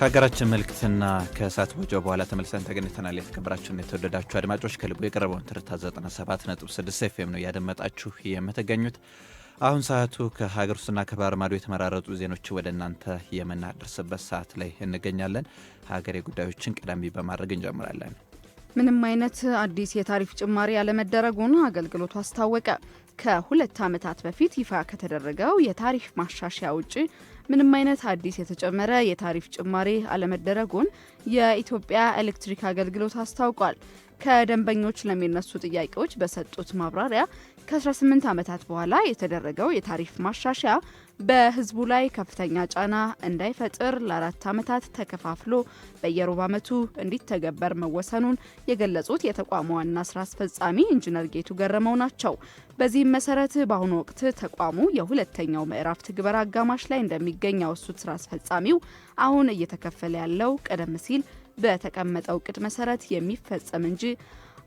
ከሀገራችን መልክትና ከእሳት ወጀብ በኋላ ተመልሰን ተገኝተናል። የተከበራችሁና የተወደዳችሁ አድማጮች ከልቡ የቀረበውን ትርታ 97.6 ኤፍኤም ነው ያደመጣችሁ የምትገኙት። አሁን ሰዓቱ ከሀገር ውስጥና ከባህር ማዶ የተመራረጡ ዜናዎች ወደ እናንተ የምናደርስበት ሰዓት ላይ እንገኛለን። ሀገሬ ጉዳዮችን ቀዳሚ በማድረግ እንጀምራለን። ምንም አይነት አዲስ የታሪፍ ጭማሪ ያለመደረጉን አገልግሎቱ አስታወቀ። ከ2 ዓመታት በፊት ይፋ ከተደረገው የታሪፍ ማሻሻያ ውጪ ምንም አይነት አዲስ የተጨመረ የታሪፍ ጭማሪ አለመደረጉን የኢትዮጵያ ኤሌክትሪክ አገልግሎት አስታውቋል። ከደንበኞች ለሚነሱ ጥያቄዎች በሰጡት ማብራሪያ ከ18 ዓመታት በኋላ የተደረገው የታሪፍ ማሻሻያ በሕዝቡ ላይ ከፍተኛ ጫና እንዳይፈጥር ለ4 ዓመታት ተከፋፍሎ በየሩብ ዓመቱ እንዲተገበር መወሰኑን የገለጹት የተቋሙ ዋና ስራ አስፈጻሚ ኢንጂነር ጌቱ ገረመው ናቸው። በዚህም መሰረት በአሁኑ ወቅት ተቋሙ የሁለተኛው ምዕራፍ ትግበራ አጋማሽ ላይ እንደሚገኝ ያወሱት ስራ አስፈጻሚው አሁን እየተከፈለ ያለው ቀደም ሲል በተቀመጠው እቅድ መሰረት የሚፈጸም እንጂ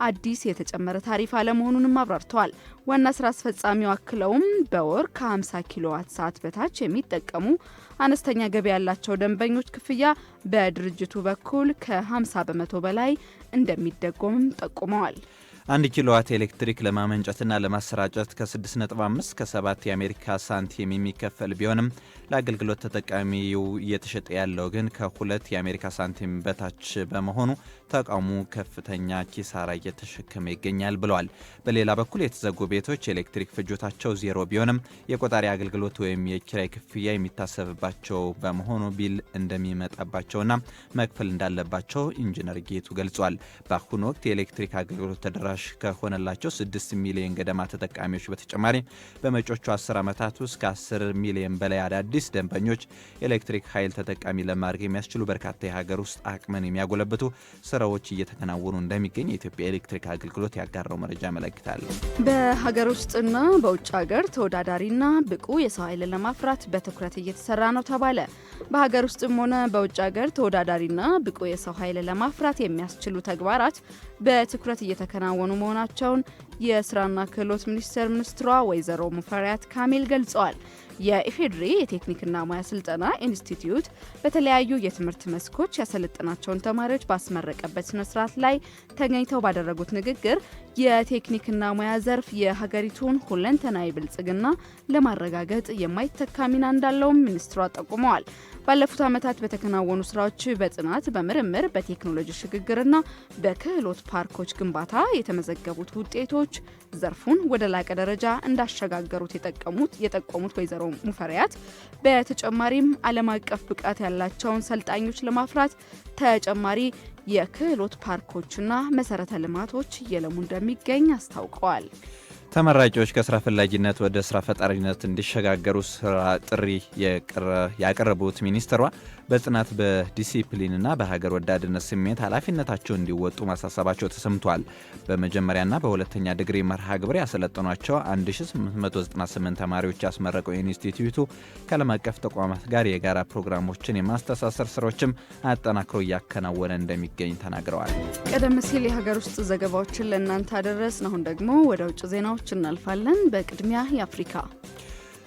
አዲስ የተጨመረ ታሪፍ አለመሆኑንም አብራርተዋል። ዋና ስራ አስፈጻሚው አክለውም በወር ከ50 ኪሎዋት ሰዓት በታች የሚጠቀሙ አነስተኛ ገቢ ያላቸው ደንበኞች ክፍያ በድርጅቱ በኩል ከ50 በመቶ በላይ እንደሚደጎምም ጠቁመዋል። 1 ኪሎዋት ኤሌክትሪክ ለማመንጨትና ለማሰራጨት ከ6.5 እስከ 7 የአሜሪካ ሳንቲም የሚከፈል ቢሆንም ለአገልግሎት ተጠቃሚው እየተሸጠ ያለው ግን ከ2 የአሜሪካ ሳንቲም በታች በመሆኑ ተቋሙ ከፍተኛ ኪሳራ እየተሸከመ ይገኛል ብለዋል። በሌላ በኩል የተዘጉ ቤቶች የኤሌክትሪክ ፍጆታቸው ዜሮ ቢሆንም የቆጣሪ አገልግሎት ወይም የኪራይ ክፍያ የሚታሰብባቸው በመሆኑ ቢል እንደሚመጣባቸውና መክፈል እንዳለባቸው ኢንጂነር ጌቱ ገልጿል። በአሁኑ ወቅት የኤሌክትሪክ አገልግሎት ተደራሽ ከሆነላቸው 6 ሚሊዮን ገደማ ተጠቃሚዎች በተጨማሪ በመጪዎቹ 10 ዓመታት ውስጥ ከ10 ሚሊዮን በላይ አዳዲስ ደንበኞች ኤሌክትሪክ ኃይል ተጠቃሚ ለማድረግ የሚያስችሉ በርካታ የሀገር ውስጥ አቅምን የሚያጎለብቱ ስራዎች እየተከናወኑ እንደሚገኝ የኢትዮጵያ ኤሌክትሪክ አገልግሎት ያጋራው መረጃ ያመለክታል። በሀገር ውስጥና በውጭ ሀገር ተወዳዳሪና ብቁ የሰው ኃይል ለማፍራት በትኩረት እየተሰራ ነው ተባለ። በሀገር ውስጥም ሆነ በውጭ ሀገር ተወዳዳሪና ብቁ የሰው ኃይል ለማፍራት የሚያስችሉ ተግባራት በትኩረት እየተከናወኑ መሆናቸውን የስራና ክህሎት ሚኒስትሯ ወይዘሮ ሙፈሪያት ካሚል ገልጸዋል። የኢፌዴሪ የቴክኒክና ሙያ ስልጠና ኢንስቲትዩት በተለያዩ የትምህርት መስኮች ያሰለጠናቸውን ተማሪዎች ባስመረቀበት ስነስርዓት ላይ ተገኝተው ባደረጉት ንግግር የቴክኒክና ሙያ ዘርፍ የሀገሪቱን ሁለንተናዊ ብልጽግና ለማረጋገጥ የማይተካ ሚና እንዳለውም ሚኒስትሯ ጠቁመዋል። ባለፉት ዓመታት በተከናወኑ ስራዎች በጥናት በምርምር በቴክኖሎጂ ሽግግርና በክህሎት ፓርኮች ግንባታ የተመዘገቡት ውጤቶች ዘርፉን ወደ ላቀ ደረጃ እንዳሸጋገሩት የጠቆሙት ወይዘሮ ሙፈሪያት በተጨማሪም ዓለም አቀፍ ብቃት ያላቸውን ሰልጣኞች ለማፍራት ተጨማሪ የክህሎት ፓርኮችና መሰረተ ልማቶች እየለሙ እንደሚገኝ አስታውቀዋል። ተመራቂዎች ከስራ ፈላጊነት ወደ ስራ ፈጣሪነት እንዲሸጋገሩ ስራ ጥሪ ያቀረቡት ሚኒስትሯ በጽናት በዲሲፕሊንና በሀገር ወዳድነት ስሜት ኃላፊነታቸውን እንዲወጡ ማሳሰባቸው ተሰምቷል። በመጀመሪያና በሁለተኛ ዲግሪ መርሃ ግብር ያሰለጠኗቸው 1898 ተማሪዎች ያስመረቀው ኢንስቲትዩቱ ከዓለም አቀፍ ተቋማት ጋር የጋራ ፕሮግራሞችን የማስተሳሰር ስራዎችም አጠናክሮ እያከናወነ እንደሚገኝ ተናግረዋል። ቀደም ሲል የሀገር ውስጥ ዘገባዎችን ለእናንተ አደረስን። አሁን ደግሞ ወደ ውጭ ዜናዎች እናልፋለን። በቅድሚያ የአፍሪካ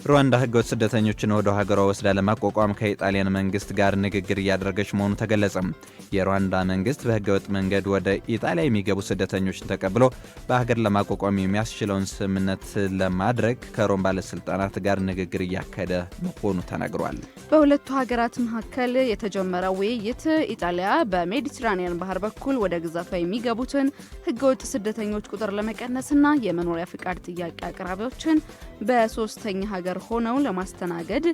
ሩዋንዳ ህገወጥ ስደተኞችን ወደ ሀገሯ ወስዳ ለማቋቋም ከኢጣሊያን መንግስት ጋር ንግግር እያደረገች መሆኑ ተገለጸም። የሩዋንዳ መንግስት በህገወጥ መንገድ ወደ ኢጣሊያ የሚገቡ ስደተኞችን ተቀብሎ በሀገር ለማቋቋም የሚያስችለውን ስምምነት ለማድረግ ከሮም ባለስልጣናት ጋር ንግግር እያካሄደ መሆኑ ተነግሯል። በሁለቱ ሀገራት መካከል የተጀመረው ውይይት ኢጣሊያ በሜዲትራኒያን ባህር በኩል ወደ ግዛቷ የሚገቡትን ህገወጥ ስደተኞች ቁጥር ለመቀነስና የመኖሪያ ፍቃድ ጥያቄ አቅራቢዎችን በሶስተኛ ሀገር ሆነው ለማስተናገድ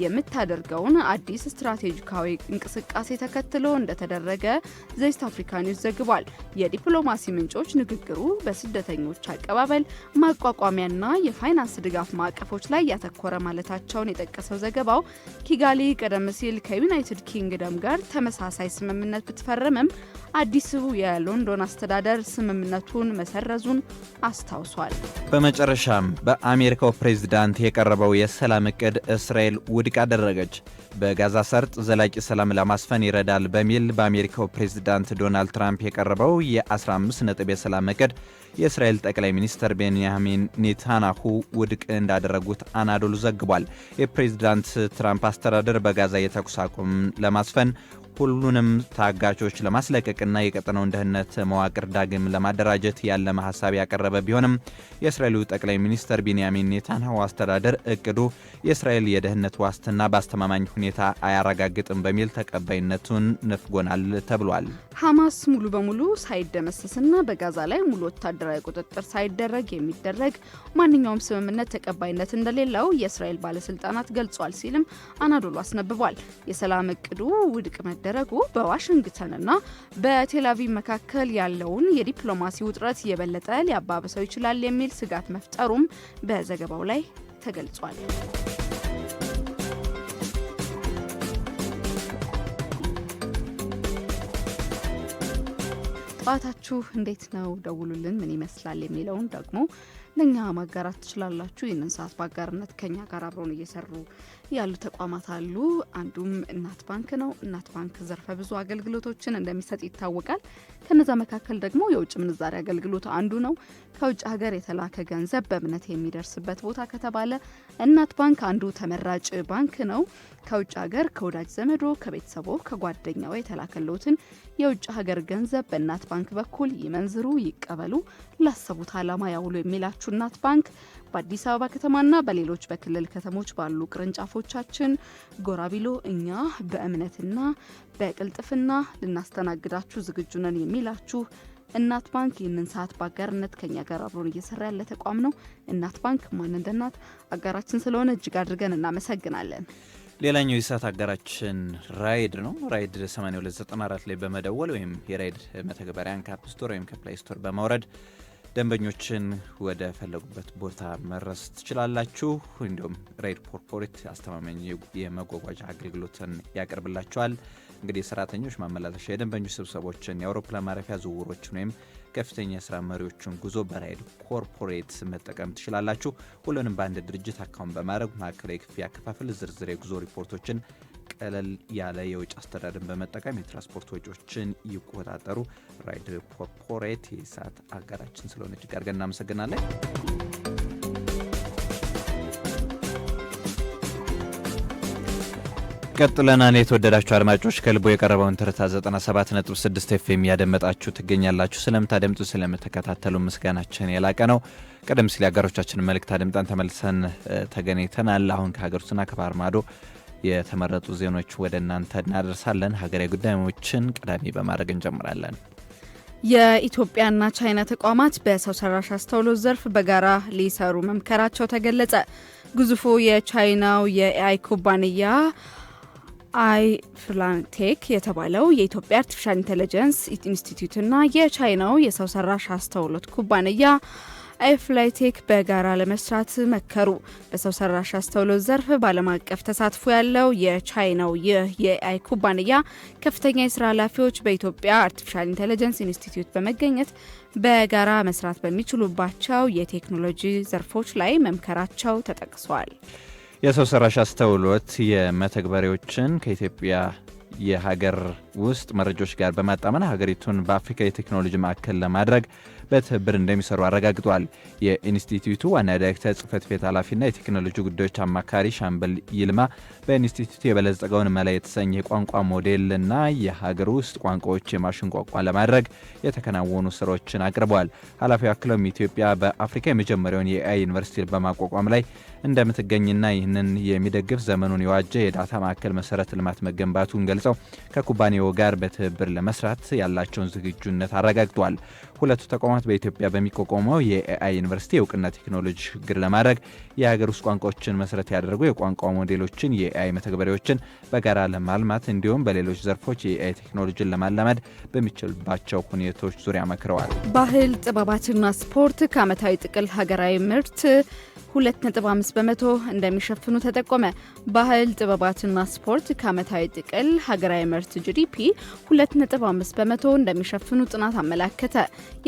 የምታደርገውን አዲስ ስትራቴጂካዊ እንቅስቃሴ ተከትሎ እንደተደረገ ዘኢስት አፍሪካ ኒውስ ዘግቧል። የዲፕሎማሲ ምንጮች ንግግሩ በስደተኞች አቀባበል ማቋቋሚያና የፋይናንስ ድጋፍ ማዕቀፎች ላይ ያተኮረ ማለታቸውን የጠቀሰው ዘገባው ኪጋሊ ቀደም ሲል ከዩናይትድ ኪንግደም ጋር ተመሳሳይ ስምምነት ብትፈርምም አዲሱ የሎንዶን አስተዳደር ስምምነቱን መሰረዙን አስታውሷል። በመጨረሻም በአሜሪካው ፕሬዝዳንት የቀረበው የሰላም እቅድ እስራኤል ውድቅ አደረገች። በጋዛ ሰርጥ ዘላቂ ሰላም ለማስፈን ይረዳል በሚል በአሜሪካው ፕሬዝዳንት ዶናልድ ትራምፕ የቀረበው የ15 ነጥብ የሰላም እቅድ የእስራኤል ጠቅላይ ሚኒስትር ቤንያሚን ኔታንያሁ ውድቅ እንዳደረጉት አናዶሉ ዘግቧል። የፕሬዝዳንት ትራምፕ አስተዳደር በጋዛ የተኩስ አቁም ለማስፈን ሁሉንም ታጋቾች ለማስለቀቅና የቀጠናውን ደህንነት መዋቅር ዳግም ለማደራጀት ያለመ ሐሳብ ያቀረበ ቢሆንም የእስራኤሉ ጠቅላይ ሚኒስትር ቢንያሚን ኔታንያሁ አስተዳደር እቅዱ የእስራኤል የደህንነት ዋስትና በአስተማማኝ ሁኔታ አያረጋግጥም በሚል ተቀባይነቱን ነፍጎናል ተብሏል። ሐማስ ሙሉ በሙሉ ሳይደመሰስና በጋዛ ላይ ሙሉ ወታደራዊ ቁጥጥር ሳይደረግ የሚደረግ ማንኛውም ስምምነት ተቀባይነት እንደሌለው የእስራኤል ባለስልጣናት ገልጿል ሲልም አናዶሉ አስነብቧል። የሰላም እቅዱ ውድቅ መደረጉ በዋሽንግተንና በቴልአቪቭ መካከል ያለውን የዲፕሎማሲ ውጥረት የበለጠ ሊያባብሰው ይችላል የሚል ስጋት መፍጠሩም በዘገባው ላይ ተገልጿል። ጠዋታችሁ እንዴት ነው? ደውሉልን። ምን ይመስላል የሚለውን ደግሞ ለኛ ማጋራት ትችላላችሁ። ይህንን ሰዓት በአጋርነት ከኛ ጋር አብረውን እየሰሩ ያሉ ተቋማት አሉ። አንዱም እናት ባንክ ነው። እናት ባንክ ዘርፈ ብዙ አገልግሎቶችን እንደሚሰጥ ይታወቃል። ከነዛ መካከል ደግሞ የውጭ ምንዛሪ አገልግሎት አንዱ ነው። ከውጭ ሀገር የተላከ ገንዘብ በእምነት የሚደርስበት ቦታ ከተባለ እናት ባንክ አንዱ ተመራጭ ባንክ ነው። ከውጭ ሀገር ከወዳጅ ዘመዶ፣ ከቤተሰቦ፣ ከጓደኛው የተላከለውትን የውጭ ሀገር ገንዘብ በእናት ባንክ በኩል ይመንዝሩ፣ ይቀበሉ፣ ላሰቡት ዓላማ ያውሉ የሚላችሁ እናት ባንክ በአዲስ አበባ ከተማና በሌሎች በክልል ከተሞች ባሉ ቅርንጫፎቻችን ጎራ ቢሎ እኛ በእምነትና በቅልጥፍና ልናስተናግዳችሁ ዝግጁ ነን የሚላችሁ እናት ባንክ ይህንን ሰዓት በአጋርነት ከኛ ጋር አብሮን እየሰራ ያለ ተቋም ነው። እናት ባንክ ማን እንደ እናት አጋራችን ስለሆነ እጅግ አድርገን እናመሰግናለን። ሌላኛው የሰዓት አጋራችን ራይድ ነው። ራይድ 8294 ላይ በመደወል ወይም የራይድ መተግበሪያን ከአፕ ስቶር ወይም ከፕላይ ስቶር በማውረድ ደንበኞችን ወደ ፈለጉበት ቦታ መድረስ ትችላላችሁ። እንዲሁም ራይድ ኮርፖሬት አስተማማኝ የመጓጓዣ አገልግሎትን ያቀርብላችኋል። እንግዲህ የሰራተኞች ማመላለሻ፣ የደንበኞች ስብሰቦችን፣ የአውሮፕላን ማረፊያ ዝውውሮችን ወይም ከፍተኛ የስራ መሪዎችን ጉዞ በራይድ ኮርፖሬት መጠቀም ትችላላችሁ። ሁሉንም በአንድ ድርጅት አካውንት በማድረግ ማዕከላዊ ክፍያ አከፋፈል፣ ዝርዝር የጉዞ ሪፖርቶችን፣ ቀለል ያለ የውጭ አስተዳደርን በመጠቀም የትራንስፖርት ወጪዎችን ይቆጣጠሩ። ራይድ ኮርፖሬት የሰዓት አጋራችን ስለሆነ እጅግ አድርገን እናመሰግናለን። ቀጥለናል። የተወደዳችሁ አድማጮች ከልቦ የቀረበውን ትርታ 97.6 ኤፍኤም ያደመጣችሁ ትገኛላችሁ። ስለምታደምጡ ስለምትከታተሉ ምስጋናችን የላቀ ነው። ቀደም ሲል የአጋሮቻችን መልእክት አድምጠን ተመልሰን ተገናኝተናል። አሁን ከሀገር ውስጥና ከባህር ማዶ የተመረጡ ዜናዎች ወደ እናንተ እናደርሳለን። ሀገራዊ ጉዳዮችን ቀዳሚ በማድረግ እንጀምራለን። የኢትዮጵያና ቻይና ተቋማት በሰው ሰራሽ አስተውሎት ዘርፍ በጋራ ሊሰሩ መምከራቸው ተገለጸ። ግዙፉ የቻይናው የኤአይ ኩባንያ አይፍላንቴክ የተባለው የኢትዮጵያ አርቲፊሻል ኢንተለጀንስ ኢንስቲትዩትና የቻይናው የሰው ሰራሽ አስተውሎት ኩባንያ አይፍላይቴክ በጋራ ለመስራት መከሩ። በሰው ሰራሽ አስተውሎት ዘርፍ በዓለም አቀፍ ተሳትፎ ያለው የቻይናው ይህ የኤአይ ኩባንያ ከፍተኛ የስራ ኃላፊዎች በኢትዮጵያ አርቲፊሻል ኢንተለጀንስ ኢንስቲትዩት በመገኘት በጋራ መስራት በሚችሉባቸው የቴክኖሎጂ ዘርፎች ላይ መምከራቸው ተጠቅሷል። የሰው ሰራሽ አስተውሎት የመተግበሪያዎችን ከኢትዮጵያ የሀገር ውስጥ መረጃዎች ጋር በማጣመር ሀገሪቱን በአፍሪካ የቴክኖሎጂ ማዕከል ለማድረግ በትብብር እንደሚሰሩ አረጋግጧል። የኢንስቲትዩቱ ዋና ዳይሬክተር ጽህፈት ቤት ኃላፊና የቴክኖሎጂ ጉዳዮች አማካሪ ሻምበል ይልማ በኢንስቲትዩቱ የበለጸገውን መላ የተሰኘ የቋንቋ ሞዴልና የሀገር ውስጥ ቋንቋዎች የማሽን ቋንቋ ለማድረግ የተከናወኑ ስራዎችን አቅርበዋል። ኃላፊው አክለውም ኢትዮጵያ በአፍሪካ የመጀመሪያውን የኤአይ ዩኒቨርሲቲ በማቋቋም ላይ እንደምትገኝና ይህንን የሚደግፍ ዘመኑን የዋጀ የዳታ ማዕከል መሰረተ ልማት መገንባቱን ገልጸው ከኩባንያው ጋር በትብብር ለመስራት ያላቸውን ዝግጁነት አረጋግጧል። ሁለቱ ተቋማት በኢትዮጵያ በሚቋቋመው የኤአይ ዩኒቨርሲቲ የእውቅና ቴክኖሎጂ ሽግግር ለማድረግ የሀገር ውስጥ ቋንቋዎችን መሰረት ያደረጉ የቋንቋ ሞዴሎችን፣ የኤአይ መተግበሪያዎችን በጋራ ለማልማት እንዲሁም በሌሎች ዘርፎች የኤአይ ቴክኖሎጂን ለማላመድ በሚችልባቸው ሁኔታዎች ዙሪያ መክረዋል። ባህል፣ ጥበባትና ስፖርት ከዓመታዊ ጥቅል ሀገራዊ ምርት 2.5 በመቶ እንደሚሸፍኑ ተጠቆመ። ባህል፣ ጥበባትና ስፖርት ከዓመታዊ ጥቅል ሀገራዊ ምርት ጂዲፒ 2.5 በመቶ እንደሚሸፍኑ ጥናት አመላከተ።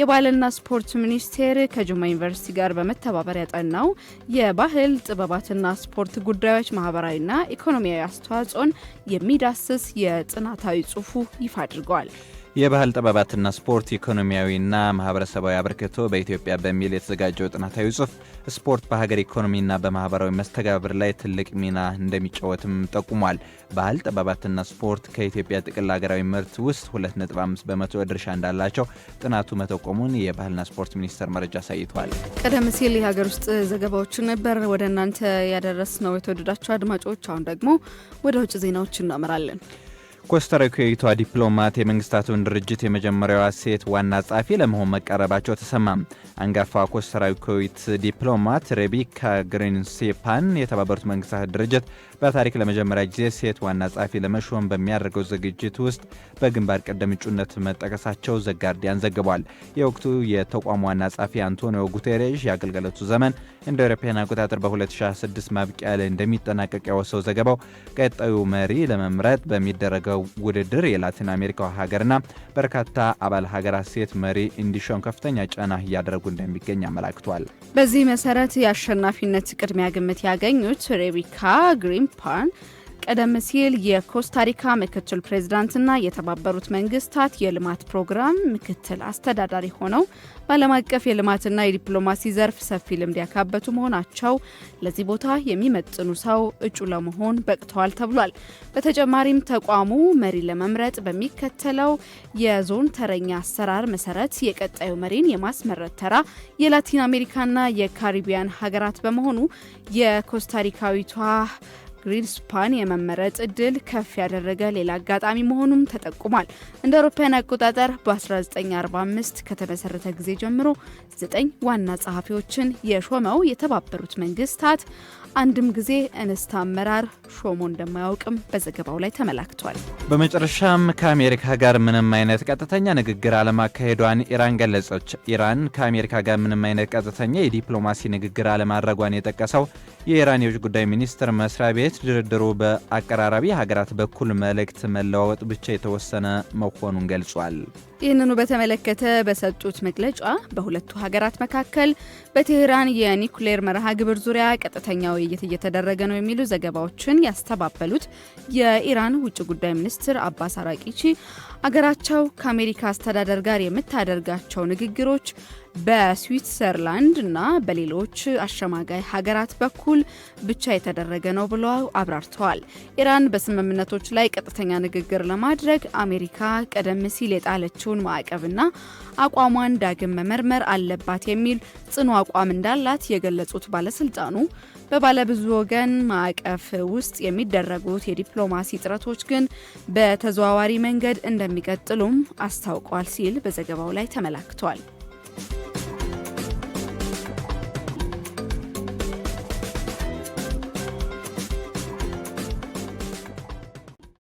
የባህልና ስፖርት ሚኒስቴር ከጅማ ዩኒቨርሲቲ ጋር በመተባበር ያጠናው የባህል ጥበባትና ስፖርት ጉዳዮች ማህበራዊና ኢኮኖሚያዊ አስተዋጽኦን የሚዳስስ የጥናታዊ ጽሑፉ ይፋ አድርገዋል። የባህል ጥበባትና ስፖርት ኢኮኖሚያዊና ማህበረሰባዊ አበርክቶ በኢትዮጵያ በሚል የተዘጋጀው ጥናታዊ ጽሑፍ ስፖርት በሀገር ኢኮኖሚና በማህበራዊ መስተጋብር ላይ ትልቅ ሚና እንደሚጫወትም ጠቁሟል። ባህል ጥበባትና ስፖርት ከኢትዮጵያ ጥቅል ሀገራዊ ምርት ውስጥ 2.5 በመቶ ድርሻ እንዳላቸው ጥናቱ መጠቆሙን የባህልና ስፖርት ሚኒስቴር መረጃ አሳይቷል። ቀደም ሲል የሀገር ውስጥ ዘገባዎችን ነበር ወደ እናንተ ያደረስነው የተወደዳችሁ አድማጮች። አሁን ደግሞ ወደ ውጭ ዜናዎች እናመራለን። ኮስታሪካዊቷ ዲፕሎማት የመንግስታቱን ድርጅት የመጀመሪያዋ ሴት ዋና ጸሐፊ ለመሆን መቃረባቸው ተሰማ። አንጋፋ ኮስታሪካዊት ዲፕሎማት ሬቤካ ግሪንስፓን የተባበሩት መንግስታት ድርጅት በታሪክ ለመጀመሪያ ጊዜ ሴት ዋና ጸሐፊ ለመሾም በሚያደርገው ዝግጅት ውስጥ በግንባር ቀደም እጩነት መጠቀሳቸው ዘጋርዲያን ዘግቧል። የወቅቱ የተቋሙ ዋና ጸሐፊ አንቶኒዮ ጉቴሬሽ የአገልግሎቱ ዘመን እንደ አውሮፓውያን አቆጣጠር በ2026 ማብቂያ ላይ እንደሚጠናቀቅ ያወሳው ዘገባው ቀጣዩ መሪ ለመምረጥ በሚደረገው ውድድር የላቲን አሜሪካ ሀገርና በርካታ አባል ሀገራት ሴት መሪ እንዲሾም ከፍተኛ ጫና እያደረጉ እንደሚገኝ አመላክቷል። በዚህ መሰረት የአሸናፊነት ቅድሚያ ግምት ያገኙት ሬቤካ ግሪንስፓን ቀደም ሲል የኮስታሪካ ምክትል ፕሬዝዳንትና የተባበሩት መንግስታት የልማት ፕሮግራም ምክትል አስተዳዳሪ ሆነው በዓለም አቀፍ የልማትና የዲፕሎማሲ ዘርፍ ሰፊ ልምድ ያካበቱ መሆናቸው ለዚህ ቦታ የሚመጥኑ ሰው እጩ ለመሆን በቅተዋል ተብሏል። በተጨማሪም ተቋሙ መሪ ለመምረጥ በሚከተለው የዞን ተረኛ አሰራር መሰረት የቀጣዩ መሪን የማስመረጥ ተራ የላቲን አሜሪካና የካሪቢያን ሀገራት በመሆኑ የኮስታሪካዊቷ ግሪንስፓን የመመረጥ እድል ከፍ ያደረገ ሌላ አጋጣሚ መሆኑም ተጠቁሟል። እንደ አውሮፓውያን አቆጣጠር በ1945 ከተመሰረተ ጊዜ ጀምሮ 9 ዋና ጸሐፊዎችን የሾመው የተባበሩት መንግስታት አንድም ጊዜ እንስት አመራር ሾሞ እንደማያውቅም በዘገባው ላይ ተመላክቷል። በመጨረሻም ከአሜሪካ ጋር ምንም አይነት ቀጥተኛ ንግግር አለማካሄዷን ኢራን ገለጸች። ኢራን ከአሜሪካ ጋር ምንም አይነት ቀጥተኛ የዲፕሎማሲ ንግግር አለማድረጓን የጠቀሰው የኢራን የውጭ ጉዳይ ሚኒስቴር መስሪያ ቤት ድርድሩ በአቀራራቢ ሀገራት በኩል መልእክት መለዋወጥ ብቻ የተወሰነ መሆኑን ገልጿል። ይህንኑ በተመለከተ በሰጡት መግለጫ በሁለቱ ሀገራት መካከል በቴህራን የኒኩሌር መርሃ ግብር ዙሪያ ቀጥተኛ ውይይት እየተደረገ ነው የሚሉ ዘገባዎችን ያስተባበሉት የኢራን ውጭ ጉዳይ ሚኒስትር አባስ አራቂቺ አገራቸው ከአሜሪካ አስተዳደር ጋር የምታደርጋቸው ንግግሮች በስዊትዘርላንድ እና በሌሎች አሸማጋይ ሀገራት በኩል ብቻ የተደረገ ነው ብለው አብራርተዋል። ኢራን በስምምነቶች ላይ ቀጥተኛ ንግግር ለማድረግ አሜሪካ ቀደም ሲል የጣለችውን ማዕቀብና አቋሟን ዳግም መመርመር አለባት የሚል ጽኑ አቋም እንዳላት የገለጹት ባለስልጣኑ በባለብዙ ወገን ማዕቀፍ ውስጥ የሚደረጉት የዲፕሎማሲ ጥረቶች ግን በተዘዋዋሪ መንገድ እንደሚቀጥሉም አስታውቋል ሲል በዘገባው ላይ ተመላክቷል።